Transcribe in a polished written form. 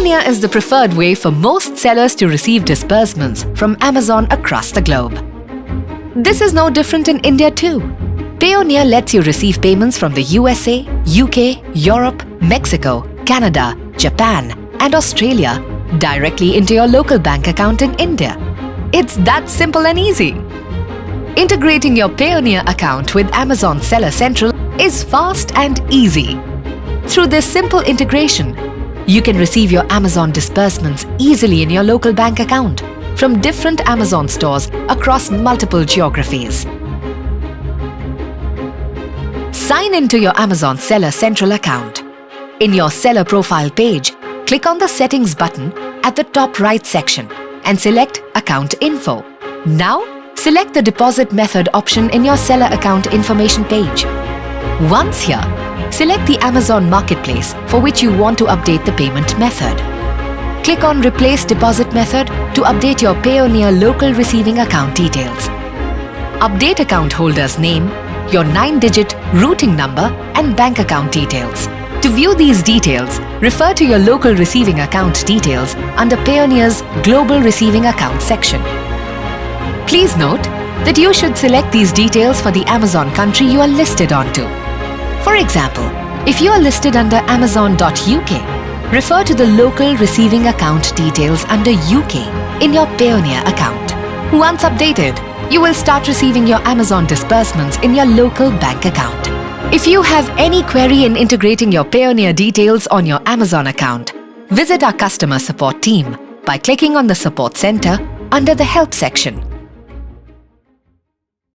Payoneer is the preferred way for most sellers to receive disbursements from Amazon across the globe. This is no different in India too. Payoneer lets you receive payments from the USA, UK, Europe, Mexico, Canada, Japan, and Australia directly into your local bank account in India. It's that simple and easy. Integrating your Payoneer account with Amazon Seller Central is fast and easy. Through this simple integration, you can receive your Amazon disbursements easily in your local bank account from different Amazon stores across multiple geographies. Sign into your Amazon Seller Central account. In your seller profile page, click on the Settings button at the top right section and select Account Info. Now, select the deposit method option in your seller account information page. Once here, select the Amazon Marketplace for which you want to update the payment method. Click on Replace Deposit Method to update your Payoneer local receiving account details. Update account holder's name, your 9-digit routing number and bank account details. To view these details, refer to your local receiving account details under Payoneer's Global Receiving Account section. Please note that you should select these details for the Amazon country you are listed onto. For example, if you are listed under Amazon.uk, refer to the local receiving account details under UK in your Payoneer account. Once updated, you will start receiving your Amazon disbursements in your local bank account. If you have any query in integrating your Payoneer details on your Amazon account, visit our customer support team by clicking on the Support Center under the Help section.